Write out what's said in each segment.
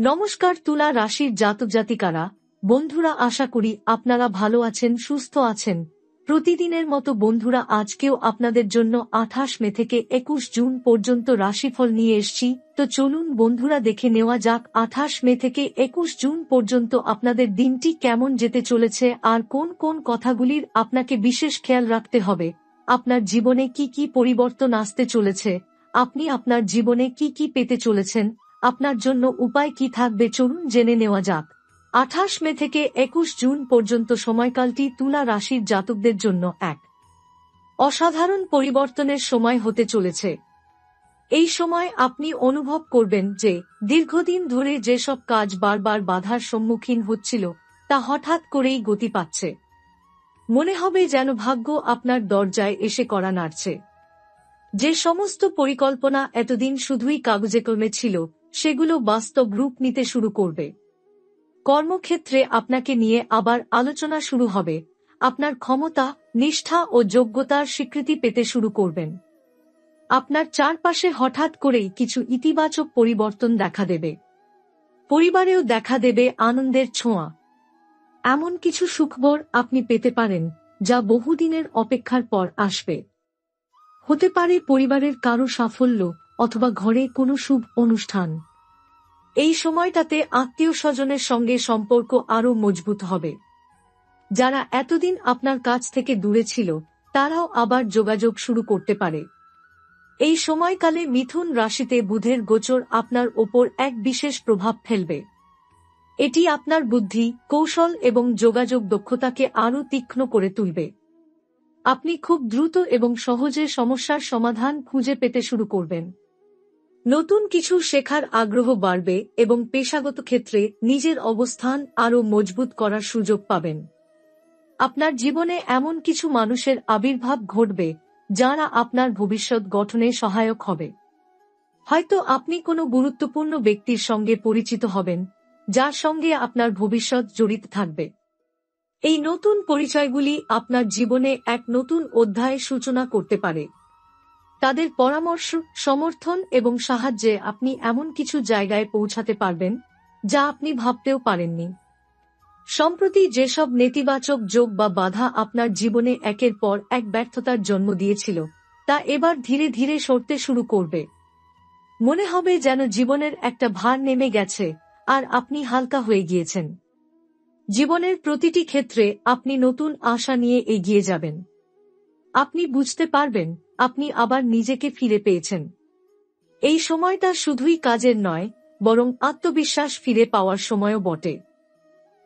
নমস্কার তুলা রাশির জাতক জাতিকারা, বন্ধুরা, আশা করি আপনারা ভালো আছেন, সুস্থ আছেন। প্রতিদিনের মতো বন্ধুরা, আজকেও আপনাদের জন্য 28 মে থেকে 21 জুন পর্যন্ত রাশিফল নিয়ে এসেছি। তো চলুন বন্ধুরা, দেখে নেওয়া যাক 28 মে থেকে 21 জুন পর্যন্ত আপনাদের দিনটি কেমন যেতে চলেছে আর কোন কোন কথাগুলির আপনাকে বিশেষ খেয়াল রাখতে হবে। আপনার জীবনে কি কি পরিবর্তন আসতে চলেছে, আপনি আপনার জীবনে কি কি পেতে চলেছেন, আপনার জন্য উপায় কি থাকবে, চলুন জেনে নেওয়া যাক। 28 মে থেকে 21 জুন পর্যন্ত সময়কালটি তুলা রাশির জাতকদের জন্য এক অসাধারণ পরিবর্তনের সময় হতে চলেছে। এই সময় আপনি অনুভব করবেন যে দীর্ঘদিন ধরে যেসব কাজ বারবার বাধার সম্মুখীন হচ্ছিল তা হঠাৎ করেই গতি পাচ্ছে। মনে হবে যেন ভাগ্য আপনার দরজায় এসে কড়া নাড়ছে। যে সমস্ত পরিকল্পনা এতদিন শুধুই কাগজে কলমে ছিল, সেগুলো বাস্তব রূপ নিতে শুরু করবে। কর্মক্ষেত্রে আপনাকে নিয়ে আবার আলোচনা শুরু হবে। আপনার ক্ষমতা, নিষ্ঠা ও যোগ্যতার স্বীকৃতি পেতে শুরু করবেন। আপনার চারপাশে হঠাৎ করেই কিছু ইতিবাচক পরিবর্তন দেখা দেবে। পরিবারেও দেখা দেবে আনন্দের ছোঁয়া। এমন কিছু সুখবর আপনি পেতে পারেন যা বহুদিনের অপেক্ষার পর আসবে। হতে পারে পরিবারের কারো সাফল্য অথবা ঘরে কোনো শুভ অনুষ্ঠান। এই সময়টাতে আত্মীয় স্বজনের সঙ্গে সম্পর্ক আরও মজবুত হবে। যারা এতদিন আপনার কাছ থেকে দূরে ছিল, তারাও আবার যোগাযোগ শুরু করতে পারে। এই সময়কালে মিথুন রাশিতে বুধের গোচর আপনার ওপর এক বিশেষ প্রভাব ফেলবে। এটি আপনার বুদ্ধি, কৌশল এবং যোগাযোগ দক্ষতাকে আরও তীক্ষ্ণ করে তুলবে। আপনি খুব দ্রুত এবং সহজে সমস্যার সমাধান খুঁজে পেতে শুরু করবেন। নতুন কিছু শেখার আগ্রহ বাড়বে এবং পেশাগত ক্ষেত্রে নিজের অবস্থান আরও মজবুত করার সুযোগ পাবেন। আপনার জীবনে এমন কিছু মানুষের আবির্ভাব ঘটবে যারা আপনার ভবিষ্যৎ গঠনে সহায়ক হবে। হয়তো আপনি কোনো গুরুত্বপূর্ণ ব্যক্তির সঙ্গে পরিচিত হবেন, যার সঙ্গে আপনার ভবিষ্যৎ জড়িত থাকবে। এই নতুন পরিচয়গুলি আপনার জীবনে এক নতুন অধ্যায়ের সূচনা করতে পারে। তাদের পরামর্শ, সমর্থন এবং সাহায্যে আপনি এমন কিছু জায়গায় পৌঁছাতে পারবেন যা আপনি ভাবতেও পারেননি। সম্প্রতি যেসব নেতিবাচক যোগ বা বাধা আপনার জীবনে একের পর এক ব্যর্থতার জন্ম দিয়েছিল, তা এবার ধীরে ধীরে সরতে শুরু করবে। মনে হবে যেন জীবনের একটা ভার নেমে গেছে আর আপনি হালকা হয়ে গিয়েছেন। জীবনের প্রতিটি ক্ষেত্রে আপনি নতুন আশা নিয়ে এগিয়ে যাবেন। আপনি বুঝতে পারবেন আপনি আবার নিজেকে ফিরে পেয়েছেন। এই সময়টা শুধুই কাজের নয়, বরং আত্মবিশ্বাস ফিরে পাওয়ার সময়ও বটে।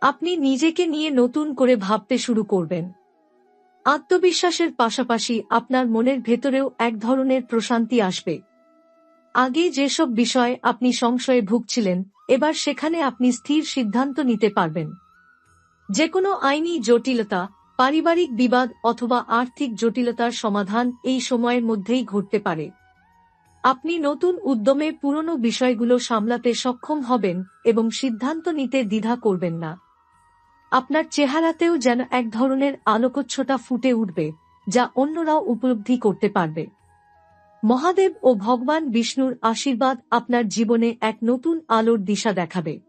আপনি নিজেকে নিয়ে নতুন করে ভাবতে শুরু করবেন। আত্মবিশ্বাসের পাশাপাশি আপনার মনের ভেতরেও এক ধরনের প্রশান্তি আসবে। আগে যেসব বিষয়ে আপনি সংশয়ে ভুগছিলেন, এবার সেখানে আপনি স্থির সিদ্ধান্ত নিতে পারবেন। যেকোনো আইনি জটিলতা, পারিবারিক বিবাদ অথবা আর্থিক জটিলতার সমাধান এই সময়ের মধ্যেই ঘটতে পারে। আপনি নতুন উদ্যমে পুরনো বিষয়গুলো সামলাতে সক্ষম হবেন এবং সিদ্ধান্ত নিতে দ্বিধা করবেন না। আপনার চেহারাতেও যেন এক ধরনের আলোকচ্ছটা ফুটে উঠবে, যা অন্যরাও উপলব্ধি করতে পারবে। মহাদেব ও ভগবান বিষ্ণুর আশীর্বাদ আপনার জীবনে এক নতুন আলোর দিশা দেখাবে।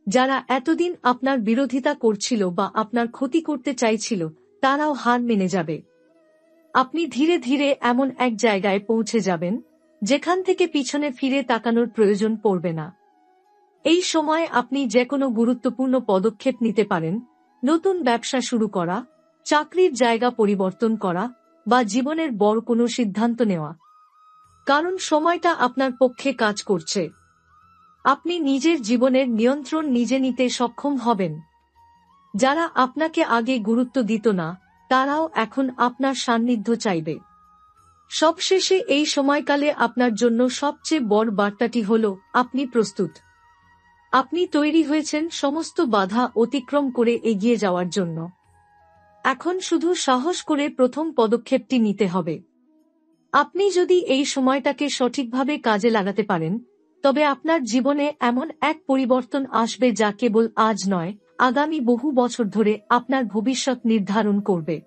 যারা এতদিন আপনার বিরোধিতা করছিল বা আপনার ক্ষতি করতে চাইছিল, তারাও হার মেনে যাবে। আপনি ধীরে ধীরে এমন এক জায়গায় পৌঁছে যাবেন যেখান থেকে পিছনে ফিরে তাকানোর প্রয়োজন পড়বে না। এই সময় আপনি যেকোনো গুরুত্বপূর্ণ পদক্ষেপ নিতে পারেন, নতুন ব্যবসা শুরু করা, চাকরির জায়গা পরিবর্তন করা বা জীবনের বড় কোনো সিদ্ধান্ত নেওয়া। কারণ সময়টা আপনার পক্ষে কাজ করছে। আপনি নিজের জীবনের নিয়ন্ত্রণ নিজে নিতে সক্ষম হবেন। যারা আপনাকে আগে গুরুত্ব দিত না, তারাও এখন আপনার সান্নিধ্য চাইবে। সবশেষে এই সময়কালে আপনার জন্য সবচেয়ে বড় বার্তাটি হল, আপনি প্রস্তুত। আপনি তৈরি হয়েছেন সমস্ত বাধা অতিক্রম করে এগিয়ে যাওয়ার জন্য। এখন শুধু সাহস করে প্রথম পদক্ষেপটি নিতে হবে। আপনি যদি এই সময়টাকে সঠিকভাবে কাজে লাগাতে পারেন, তবে আপনার জীবনে এমন এক পরিবর্তন আসবে যা কেবল আজ নয়, আগামী বহু বছর ধরে আপনার ভবিষ্যৎ নির্ধারণ করবে।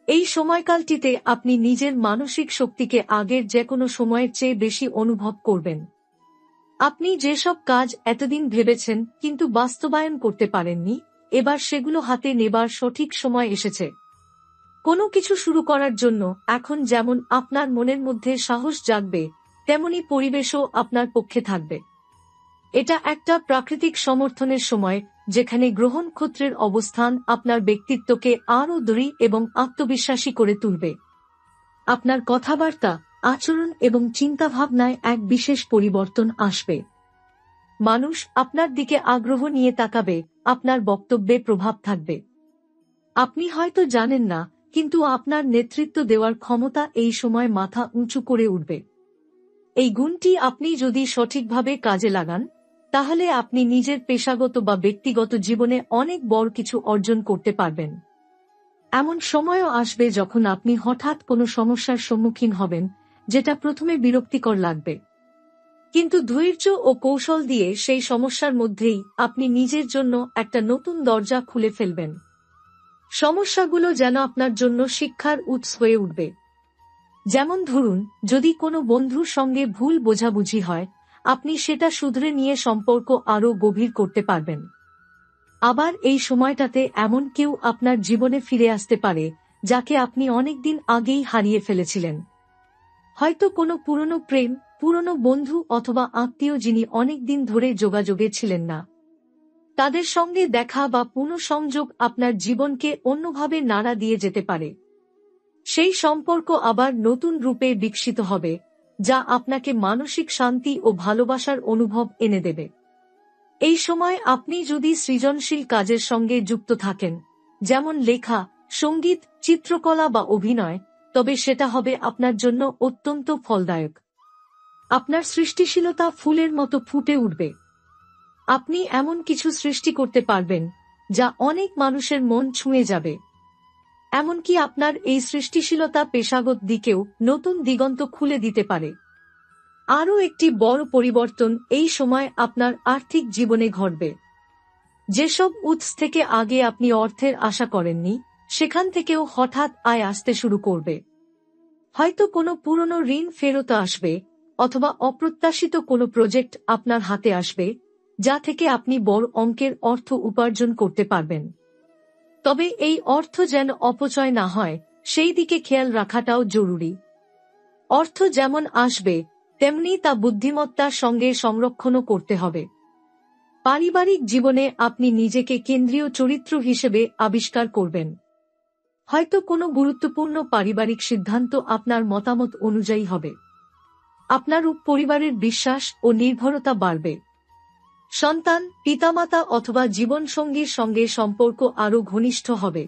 এই সময়কালটিতে আপনি নিজের মানসিক শক্তিকে আগের যেকোনো সময়ের চেয়ে বেশি অনুভব করবেন। আপনি যেসব কাজ এতদিন ভেবেছেন কিন্তু বাস্তবায়ন করতে পারেননি, এবার সেগুলো হাতে নেবার সঠিক সময় এসেছে। কোনো কিছু শুরু করার জন্য এখন যেমন আপনার মনের মধ্যে সাহস জাগবে, তেমনি পরিবেশও আপনার পক্ষে থাকবে। এটা একটা প্রাকৃতিক সমর্থনের সময়, যেখানে গ্রহ নক্ষত্রের অবস্থান আপনার ব্যক্তিত্বকে আরও দৃঢ় এবং আত্মবিশ্বাসী করে তুলবে। আপনার কথাবার্তা, আচরণ এবং চিন্তাভাবনায় এক বিশেষ পরিবর্তন আসবে। মানুষ আপনার দিকে আগ্রহ নিয়ে তাকাবে, আপনার বক্তব্যে প্রভাব থাকবে। আপনি হয়তো জানেন না, কিন্তু আপনার নেতৃত্ব দেওয়ার ক্ষমতা এই সময় মাথা উঁচু করে উঠবে। এই গুণটি আপনি যদি সঠিকভাবে কাজে লাগান, তাহলে আপনি নিজের পেশাগত বা ব্যক্তিগত জীবনে অনেক বড় কিছু অর্জন করতে পারবেন। এমন সময়ও আসবে যখন আপনি হঠাৎ কোনো সমস্যার সম্মুখীন হবেন, যেটা প্রথমে বিরক্তিকর লাগবে। কিন্তু ধৈর্য ও কৌশল দিয়ে সেই সমস্যার মধ্যেই আপনি নিজের জন্য একটা নতুন দরজা খুলে ফেলবেন। সমস্যাগুলো যেন আপনার জন্য শিক্ষার উৎস হয়ে উঠবে। যেমন ধরুন, যদি কোনো বন্ধুর সঙ্গে ভুল বোঝাবুঝি হয়, আপনি সেটা শুধরে নিয়ে সম্পর্ক আরও গভীর করতে পারবেন। আবার এই সময়টাতে এমন কেউ আপনার জীবনে ফিরে আসতে পারে, যাকে আপনি অনেকদিন আগেই হারিয়ে ফেলেছিলেন। হয়তো কোনো পুরনো প্রেম, পুরনো বন্ধু অথবা আত্মীয় যিনি অনেকদিন ধরে যোগাযোগে ছিলেন না। তাদের সঙ্গে দেখা বা পুনঃসংযোগ আপনার জীবনকে অন্যভাবে নাড়া দিয়ে যেতে পারে। সেই সম্পর্ক আবার নতুন রূপে বিকশিত হবে, যা আপনাকে মানসিক শান্তি ও ভালোবাসার অনুভব এনে দেবে। এই সময় আপনি যদি সৃজনশীল কাজের সঙ্গে যুক্ত থাকেন, যেমন লেখা, সঙ্গীত, চিত্রকলা বা অভিনয়, তবে সেটা হবে আপনার জন্য অত্যন্ত ফলদায়ক। আপনার সৃষ্টিশীলতা ফুলের মতো ফুটে উঠবে। আপনি এমন কিছু সৃষ্টি করতে পারবেন, যা অনেক মানুষের মন ছুঁয়ে যাবে। এমনকি আপনার এই সৃষ্টিশীলতা পেশাগত দিকেও নতুন দিগন্ত খুলে দিতে পারে। আরও একটি বড় পরিবর্তন এই সময় আপনার আর্থিক জীবনে ঘটবে। যেসব উৎস থেকে আগে আপনি অর্থের আশা করেননি, সেখান থেকেও হঠাৎ আয় আসতে শুরু করবে। হয়তো কোনো পুরনো ঋণ ফেরত আসবে, অথবা অপ্রত্যাশিত কোনো প্রজেক্ট আপনার হাতে আসবে, যা থেকে আপনি বড় অঙ্কের অর্থ উপার্জন করতে পারবেন। তবে এই অর্থ যেন অপচয় না হয়, সেই দিকে খেয়াল রাখাটাও জরুরি। অর্থ যেমন আসবে, তেমনি তা বুদ্ধিমত্তার সঙ্গে সংরক্ষণও করতে হবে। পারিবারিক জীবনে আপনি নিজেকে কেন্দ্রীয় চরিত্র হিসেবে আবিষ্কার করবেন। হয়তো কোনো গুরুত্বপূর্ণ পারিবারিক সিদ্ধান্ত আপনার মতামত অনুযায়ী হবে। আপনার পরিবারের বিশ্বাস ও নির্ভরতা বাড়বে। সন্তান, পিতামাতা অথবা জীবনসঙ্গীর সঙ্গে সম্পর্ক আরও ঘনিষ্ঠ হবে।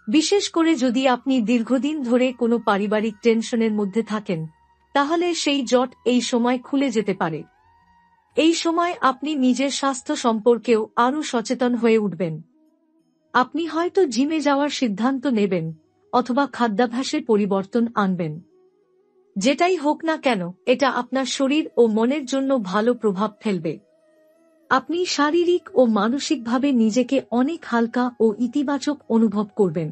বিশেষ করে যদি আপনি দীর্ঘদিন ধরে কোনো পারিবারিক টেনশনের মধ্যে থাকেন, তাহলে সেই জট এই সময় খুলে যেতে পারে। এই সময় আপনি নিজের স্বাস্থ্য সম্পর্কেও আরও সচেতন হয়ে উঠবেন। আপনি হয়তো জিমে যাওয়ার সিদ্ধান্ত নেবেন, অথবা খাদ্যাভ্যাসের পরিবর্তন আনবেন। যেটাই হোক না কেন, এটা আপনার শরীর ও মনের জন্য ভালো প্রভাব ফেলবে। আপনি শারীরিক ও মানসিকভাবে নিজেকে অনেক হালকা ও ইতিবাচক অনুভব করবেন।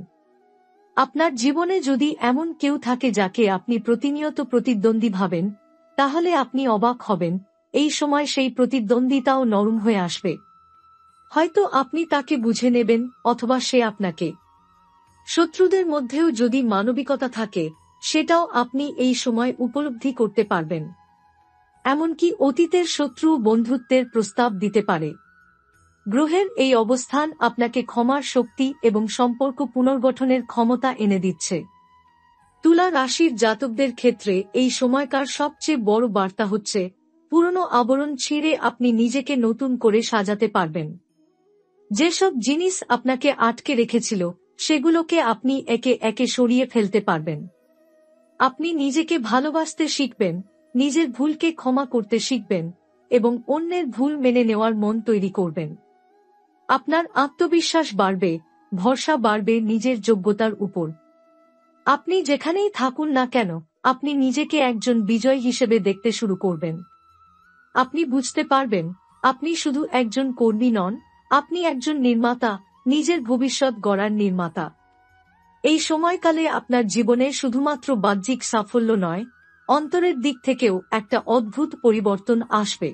আপনার জীবনে যদি এমন কেউ থাকে যাকে আপনি প্রতিনিয়ত প্রতিদ্বন্দ্বী ভাবেন, তাহলে আপনি অবাক হবেন, এই সময় সেই প্রতিদ্বন্দ্বিতাও নরম হয়ে আসবে। হয়তো আপনি তাকে বুঝে নেবেন, অথবা সে আপনাকে। শত্রুদের মধ্যেও যদি মানবিকতা থাকে, সেটাও আপনি এই সময় উপলব্ধি করতে পারবেন। এমনকি অতীতের শত্রু বন্ধুত্বের প্রস্তাব দিতে পারে। গ্রহের এই অবস্থান আপনাকে ক্ষমার শক্তি এবং সম্পর্ক পুনর্গঠনের ক্ষমতা এনে দিচ্ছে। তুলা রাশির জাতকদের ক্ষেত্রে এই সময়কার সবচেয়ে বড় বার্তা হচ্ছে, পুরনো আবরণ ছিঁড়ে আপনি নিজেকে নতুন করে সাজাতে পারবেন। যেসব জিনিস আপনাকে আটকে রেখেছিল, সেগুলোকে আপনি একে একে সরিয়ে ফেলতে পারবেন। আপনি নিজেকে ভালোবাসতে শিখবেন, নিজের ভুলকে ক্ষমা করতে শিখবেন, এবং অন্যের ভুল মেনে নেওয়ার মন তৈরি করবেন। আপনার আত্মবিশ্বাস বাড়বে, ভরসা বাড়বে নিজের যোগ্যতার উপর। আপনি যেখানেই থাকুন না কেন, আপনি নিজেকে একজন বিজয়ী হিসেবে দেখতে শুরু করবেন। আপনি বুঝতে পারবেন, আপনি শুধু একজন কর্মী নন, আপনি একজন নির্মাতা, নিজের ভবিষ্যৎ গড়ার নির্মাতা। এই সময়কালে আপনার জীবনে শুধুমাত্র বাহ্যিক সাফল্য নয়, অন্তরের দিক থেকেও একটা অদ্ভুত পরিবর্তন আসবে।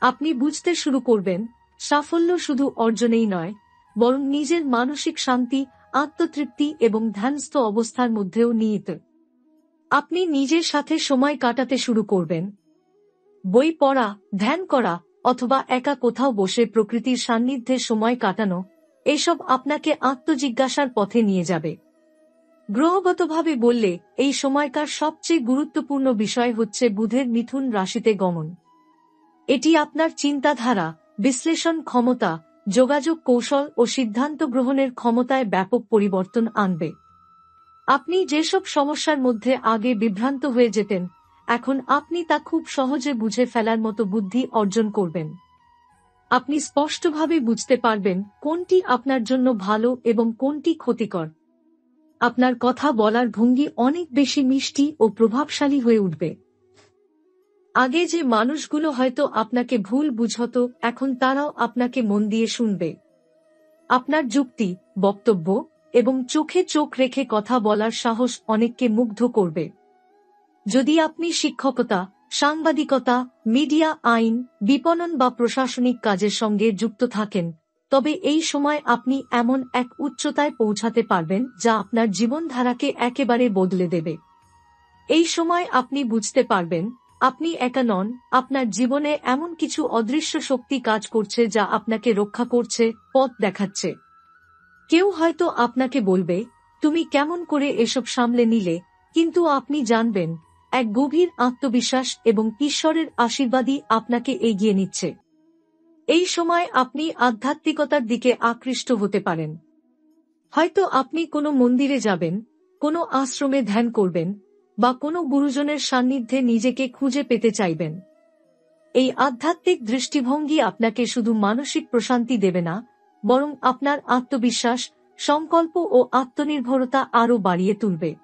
আপনি বুঝতে শুরু করবেন সাফল্য শুধু অর্জনেই নয়, বরং নিজের মানসিক শান্তি, আত্মতৃপ্তি এবং ধ্যানস্থ অবস্থার মধ্যেও নিহিত। আপনি নিজের সাথে সময় কাটাতে শুরু করবেন। বই পড়া, ধ্যান করা অথবা একা কোথাও বসে প্রকৃতির সান্নিধ্যে সময় কাটানো, এসব আপনাকে আত্মজিজ্ঞাসার পথে নিয়ে যাবে। গ্রহগতভাবে বললে এই সময়কার সবচেয়ে গুরুত্বপূর্ণ বিষয় হচ্ছে বুধের মিথুন রাশিতে গমন। এটি আপনার চিন্তাধারা, বিশ্লেষণ ক্ষমতা, যোগাযোগ কৌশল ও সিদ্ধান্ত গ্রহণের ক্ষমতায় ব্যাপক পরিবর্তন আনবে। আপনি যেসব সমস্যার মধ্যে আগে বিভ্রান্ত হয়ে যেতেন, এখন আপনি তা খুব সহজে বুঝে ফেলার মতো বুদ্ধি অর্জন করবেন। আপনি স্পষ্টভাবে বুঝতে পারবেন কোনটি আপনার জন্য ভালো এবং কোনটি ক্ষতিকর। আপনার কথা বলার ভঙ্গি অনেক বেশি মিষ্টি ও প্রভাবশালী হয়ে উঠবে। আগে যে মানুষগুলো হয়তো আপনাকে ভুল বুঝত, এখন তারাও আপনাকে মন দিয়ে শুনবে। আপনার যুক্তি, বক্তব্য এবং চোখে চোখ রেখে কথা বলার সাহস অনেককে মুগ্ধ করবে। যদি আপনি শিক্ষকতা, সাংবাদিকতা, মিডিয়া, আইন, বিপণন বা প্রশাসনিক কাজের সঙ্গে যুক্ত থাকেন, তবে এই সময় আপনি এমন এক উচ্চতায় পৌঁছাতে পারবেন যা আপনার জীবনধারাকে একেবারে বদলে দেবে। এই সময় আপনি বুঝতে পারবেন আপনি একা নন, আপনার জীবনে এমন কিছু অদৃশ্য শক্তি কাজ করছে যা আপনাকে রক্ষা করছে, পথ দেখাচ্ছে। কেউ হয়তো আপনাকে বলবে, তুমি কেমন করে এসব সামলে নিলে, কিন্তু আপনি জানবেন এক গভীর আত্মবিশ্বাস এবং ঈশ্বরের আশীর্বাদই আপনাকে এগিয়ে নিচ্ছে। এই সময় আপনি আধ্যাত্মিকতার দিকে আকৃষ্ট হতে পারেন। হয়তো আপনি কোনো মন্দিরে যাবেন, কোনো আশ্রমে ধ্যান করবেন বা কোনো গুরুজনের সান্নিধ্যে নিজেকে খুঁজে পেতে চাইবেন। এই আধ্যাত্মিক দৃষ্টিভঙ্গি আপনাকে শুধু মানসিক প্রশান্তি দেবে না, বরং আপনার আত্মবিশ্বাস, সংকল্প ও আত্মনির্ভরতা আরও বাড়িয়ে তুলবে।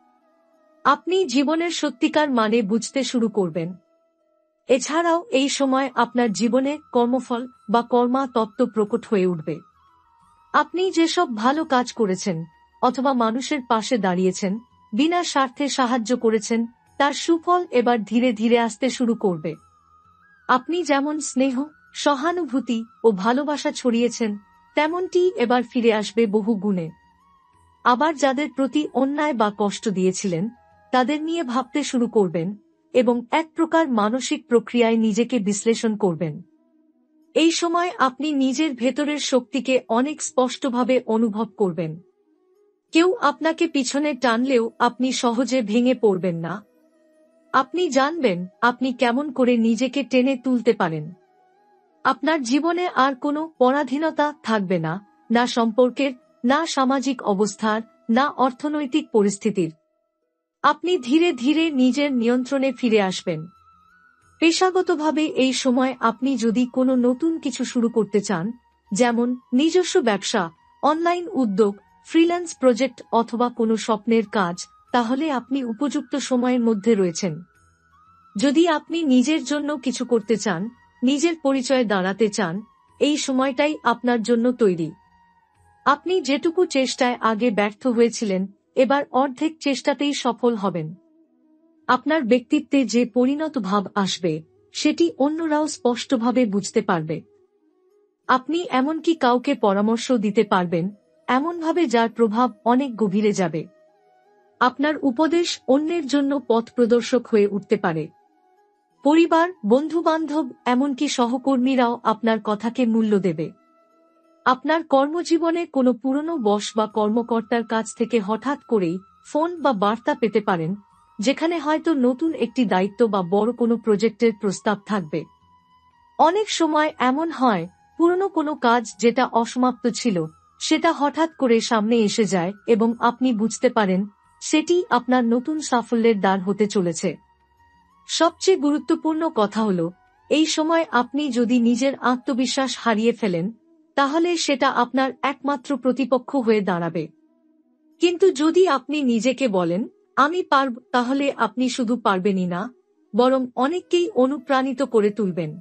আপনি জীবনের সত্যিকার মানে বুঝতে শুরু করবেন। এছাড়াও এই সময় আপনার জীবনে কর্মফল বা কর্মা তত্ত্ব প্রকট হয়ে উঠবে। আপনি যেসব ভালো কাজ করেছেন অথবা মানুষের পাশে দাঁড়িয়েছেন, বিনা স্বার্থে সাহায্য করেছেন, তার সুফল এবার ধীরে ধীরে আসতে শুরু করবে। আপনি যেমন স্নেহ, সহানুভূতি ও ভালোবাসা ছড়িয়েছেন, তেমনটি এবার ফিরে আসবে বহু গুণে। আবার যাদের প্রতি অন্যায় বা কষ্ট দিয়েছিলেন, তাদের নিয়ে ভাবতে শুরু করবেন এবং এক প্রকার মানসিক প্রক্রিয়ায় নিজেকে বিশ্লেষণ করবেন। এই সময় আপনি নিজের ভেতরের শক্তিকে অনেক স্পষ্টভাবে অনুভব করবেন। কেউ আপনাকে পিছনে টানলেও আপনি সহজে ভেঙে পড়বেন না। আপনি জানবেন আপনি কেমন করে নিজেকে টেনে তুলতে পারেন। আপনার জীবনে আর কোনো পরাধীনতা থাকবে না, না সম্পর্কের, না সামাজিক অবস্থার, না অর্থনৈতিক পরিস্থিতির। আপনি ধীরে ধীরে নিজের নিয়ন্ত্রণে ফিরে আসবেন। পেশাগতভাবে এই সময় আপনি যদি কোনো নতুন কিছু শুরু করতে চান, যেমন নিজস্ব ব্যবসা, অনলাইন উদ্যোগ, ফ্রিল্যান্স প্রজেক্ট অথবা কোনো স্বপ্নের কাজ, তাহলে আপনি উপযুক্ত সময়ের মধ্যে রয়েছেন। যদি আপনি নিজের জন্য কিছু করতে চান, নিজের পরিচয়ে দাঁড়াতে চান, এই সময়টাই আপনার জন্য তৈরি। আপনি যেটুকু চেষ্টায় আগে ব্যর্থ হয়েছিলেন, এবার অর্ধেক চেষ্টাতেই সফল হবেন। আপনার ব্যক্তিত্বে যে পরিণত ভাব আসবে, সেটি অন্যরাও স্পষ্টভাবে বুঝতে পারবে। আপনি এমনকি কাউকে পরামর্শ দিতে পারবেন এমনভাবে যার প্রভাব অনেক গভীরে যাবে। আপনার উপদেশ অন্যের জন্য পথ প্রদর্শক হয়ে উঠতে পারে। পরিবার, বন্ধু-বান্ধব, এমনকি সহকর্মীরাও আপনার কথাকে মূল্য দেবে। আপনার কর্মজীবনে কোনো পুরনো বস বা কর্মকর্তার কাছ থেকে হঠাৎ করেই ফোন বা বার্তা পেতে পারেন, যেখানে হয়তো নতুন একটি দায়িত্ব বা বড় কোনো প্রজেক্টের প্রস্তাব থাকবে। অনেক সময় এমন হয়, পুরনো কোনো কাজ যেটা অসমাপ্ত ছিল, সেটা হঠাৎ করে সামনে এসে যায় এবং আপনি বুঝতে পারেন সেটি আপনার নতুন সাফল্যের দ্বার হতে চলেছে। সবচেয়ে গুরুত্বপূর্ণ কথা হলো, এই সময় আপনি যদি নিজের আত্মবিশ্বাস হারিয়ে ফেলেন, তাহলে সেটা আপনার একমাত্র প্রতিপক্ষ হয়ে দাঁড়াবে। কিন্তু যদি আপনি নিজেকে বলেন, আমি পারব, তাহলে আপনি শুধু পারবেনই না, বরং অনেককেই অনুপ্রাণিত করে তুলবেন।